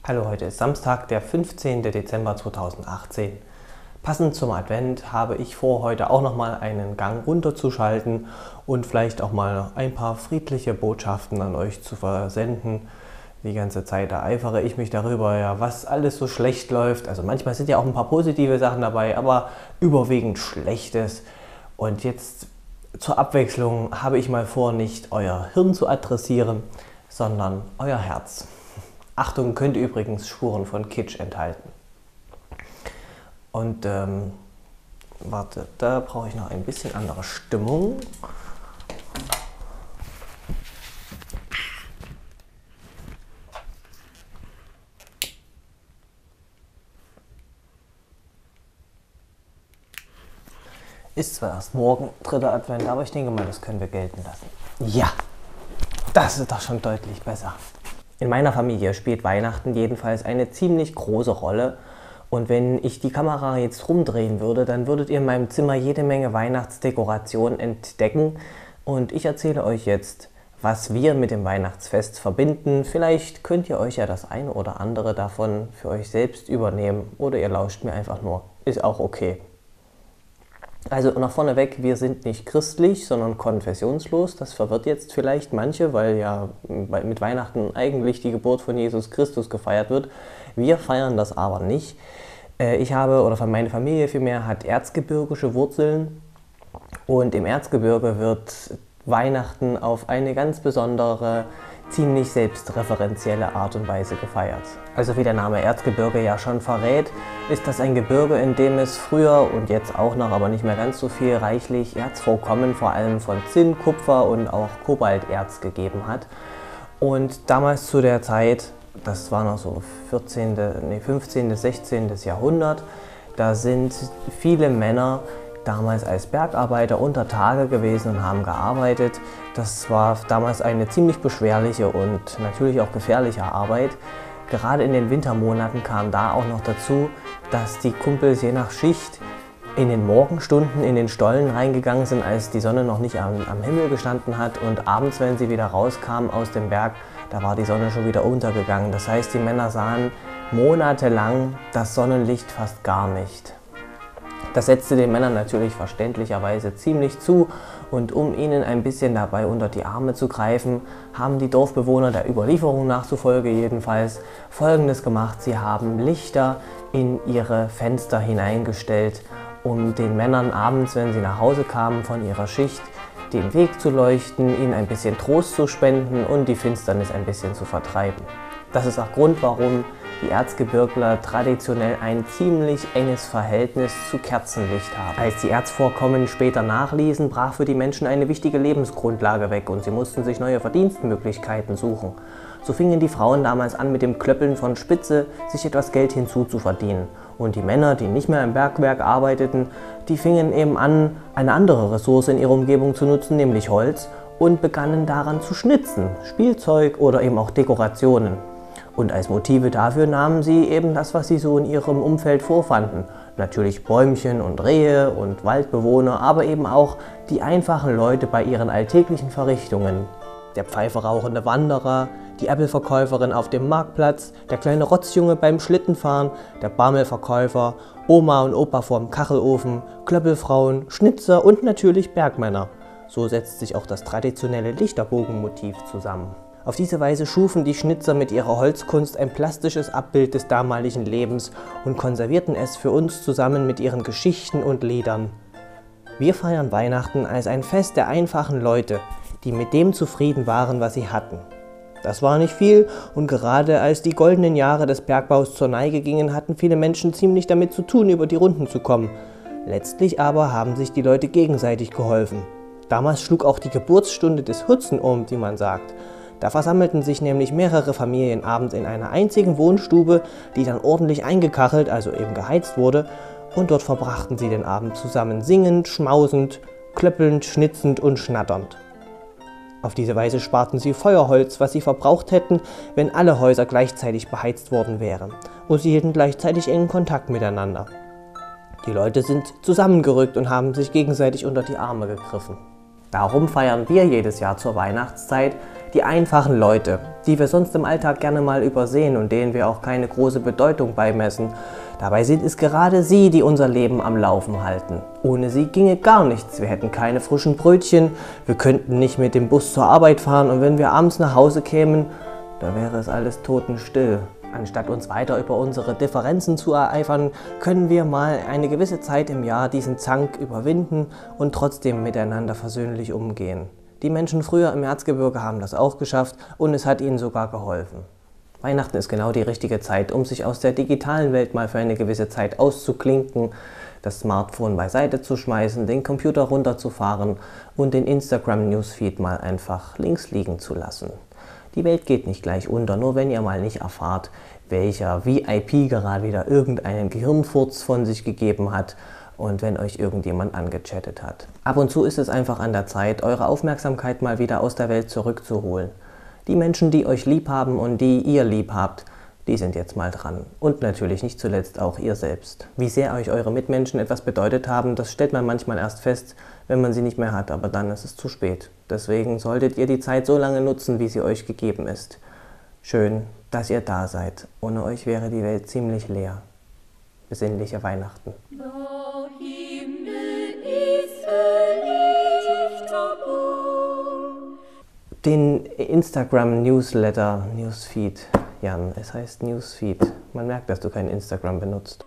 Hallo, heute ist Samstag, der 15. Dezember 2018. Passend zum Advent habe ich vor, heute auch nochmal einen Gang runterzuschalten und vielleicht auch mal ein paar friedliche Botschaften an euch zu versenden. Die ganze Zeit ereifere ich mich darüber, ja, was alles so schlecht läuft. Also manchmal sind ja auch ein paar positive Sachen dabei, aber überwiegend Schlechtes. Und jetzt zur Abwechslung habe ich mal vor, nicht euer Hirn zu adressieren, sondern euer Herz. Achtung, könnte übrigens Spuren von Kitsch enthalten. Und warte, da brauche ich noch ein bisschen andere Stimmung. Ist zwar erst morgen, 3. Advent, aber ich denke mal, das können wir gelten lassen. Ja, das ist doch schon deutlich besser. In meiner Familie spielt Weihnachten jedenfalls eine ziemlich große Rolle. Und wenn ich die Kamera jetzt rumdrehen würde, dann würdet ihr in meinem Zimmer jede Menge Weihnachtsdekoration entdecken. Und ich erzähle euch jetzt, was wir mit dem Weihnachtsfest verbinden. Vielleicht könnt ihr euch ja das eine oder andere davon für euch selbst übernehmen. Oder ihr lauscht mir einfach nur. Ist auch okay. Also nach vorneweg, wir sind nicht christlich, sondern konfessionslos. Das verwirrt jetzt vielleicht manche, weil ja mit Weihnachten eigentlich die Geburt von Jesus Christus gefeiert wird. Wir feiern das aber nicht. Ich habe, oder meine Familie vielmehr, hat erzgebirgische Wurzeln. Und im Erzgebirge wird Weihnachten auf eine ganz besondere, ziemlich selbstreferenzielle Art und Weise gefeiert. Also wie der Name Erzgebirge ja schon verrät, ist das ein Gebirge, in dem es früher und jetzt auch noch, aber nicht mehr ganz so viel, reichlich Erzvorkommen, vor allem von Zinn, Kupfer und auch Kobalterz gegeben hat. Und damals zu der Zeit, das war noch so 15., 16. Jahrhundert, da sind viele Männer damals als Bergarbeiter unter Tage gewesen und haben gearbeitet. Das war damals eine ziemlich beschwerliche und natürlich auch gefährliche Arbeit. Gerade in den Wintermonaten kam da auch noch dazu, dass die Kumpels je nach Schicht in den Morgenstunden in den Stollen reingegangen sind, als die Sonne noch nicht am Himmel gestanden hat, und abends, wenn sie wieder rauskamen aus dem Berg, da war die Sonne schon wieder untergegangen. Das heißt, die Männer sahen monatelang das Sonnenlicht fast gar nicht. Das setzte den Männern natürlich verständlicherweise ziemlich zu, und um ihnen ein bisschen dabei unter die Arme zu greifen, haben die Dorfbewohner der Überlieferung nachzufolge jedenfalls Folgendes gemacht: Sie haben Lichter in ihre Fenster hineingestellt, um den Männern abends, wenn sie nach Hause kamen von ihrer Schicht, den Weg zu leuchten, ihnen ein bisschen Trost zu spenden und die Finsternis ein bisschen zu vertreiben. Das ist auch Grund, warum die Erzgebirgler traditionell ein ziemlich enges Verhältnis zu Kerzenlicht haben. Als die Erzvorkommen später nachließen, brach für die Menschen eine wichtige Lebensgrundlage weg und sie mussten sich neue Verdienstmöglichkeiten suchen. So fingen die Frauen damals an, mit dem Klöppeln von Spitze sich etwas Geld hinzuzuverdienen. Und die Männer, die nicht mehr im Bergwerk arbeiteten, die fingen eben an, eine andere Ressource in ihrer Umgebung zu nutzen, nämlich Holz, und begannen daran zu schnitzen, Spielzeug oder eben auch Dekorationen. Und als Motive dafür nahmen sie eben das, was sie so in ihrem Umfeld vorfanden. Natürlich Bäumchen und Rehe und Waldbewohner, aber eben auch die einfachen Leute bei ihren alltäglichen Verrichtungen. Der Pfeife rauchende Wanderer, die Äpfelverkäuferin auf dem Marktplatz, der kleine Rotzjunge beim Schlittenfahren, der Barmelverkäufer, Oma und Opa vorm Kachelofen, Klöppelfrauen, Schnitzer und natürlich Bergmänner. So setzt sich auch das traditionelle Lichterbogenmotiv zusammen. Auf diese Weise schufen die Schnitzer mit ihrer Holzkunst ein plastisches Abbild des damaligen Lebens und konservierten es für uns zusammen mit ihren Geschichten und Liedern. Wir feiern Weihnachten als ein Fest der einfachen Leute, die mit dem zufrieden waren, was sie hatten. Das war nicht viel, und gerade als die goldenen Jahre des Bergbaus zur Neige gingen, hatten viele Menschen ziemlich damit zu tun, über die Runden zu kommen. Letztlich aber haben sich die Leute gegenseitig geholfen. Damals schlug auch die Geburtsstunde des Hutzen um, wie man sagt. Da versammelten sich nämlich mehrere Familien abends in einer einzigen Wohnstube, die dann ordentlich eingekachelt, also eben geheizt wurde, und dort verbrachten sie den Abend zusammen singend, schmausend, klöppelnd, schnitzend und schnatternd. Auf diese Weise sparten sie Feuerholz, was sie verbraucht hätten, wenn alle Häuser gleichzeitig beheizt worden wären, und sie hielten gleichzeitig engen Kontakt miteinander. Die Leute sind zusammengerückt und haben sich gegenseitig unter die Arme gegriffen. Darum feiern wir jedes Jahr zur Weihnachtszeit Die einfachen Leute, die wir sonst im Alltag gerne mal übersehen und denen wir auch keine große Bedeutung beimessen. Dabei sind es gerade sie, die unser Leben am Laufen halten. Ohne sie ginge gar nichts. Wir hätten keine frischen Brötchen, wir könnten nicht mit dem Bus zur Arbeit fahren und wenn wir abends nach Hause kämen, da wäre es alles totenstill. Anstatt uns weiter über unsere Differenzen zu ereifern, können wir mal eine gewisse Zeit im Jahr diesen Zank überwinden und trotzdem miteinander versöhnlich umgehen. Die Menschen früher im Erzgebirge haben das auch geschafft und es hat ihnen sogar geholfen. Weihnachten ist genau die richtige Zeit, um sich aus der digitalen Welt mal für eine gewisse Zeit auszuklinken, das Smartphone beiseite zu schmeißen, den Computer runterzufahren und den Instagram-Newsfeed mal einfach links liegen zu lassen. Die Welt geht nicht gleich unter, nur wenn ihr mal nicht erfahrt, welcher VIP gerade wieder irgendeinen Gehirnfurz von sich gegeben hat und wenn euch irgendjemand angechattet hat. Ab und zu ist es einfach an der Zeit, eure Aufmerksamkeit mal wieder aus der Welt zurückzuholen. Die Menschen, die euch lieb haben und die ihr lieb habt, die sind jetzt mal dran. Und natürlich nicht zuletzt auch ihr selbst. Wie sehr euch eure Mitmenschen etwas bedeutet haben, das stellt man manchmal erst fest, wenn man sie nicht mehr hat, aber dann ist es zu spät. Deswegen solltet ihr die Zeit so lange nutzen, wie sie euch gegeben ist. Schön, dass ihr da seid. Ohne euch wäre die Welt ziemlich leer. Besinnliche Weihnachten. Den Instagram-Newsletter, Newsfeed, Jan, es heißt Newsfeed. Man merkt, dass du kein Instagram benutzt.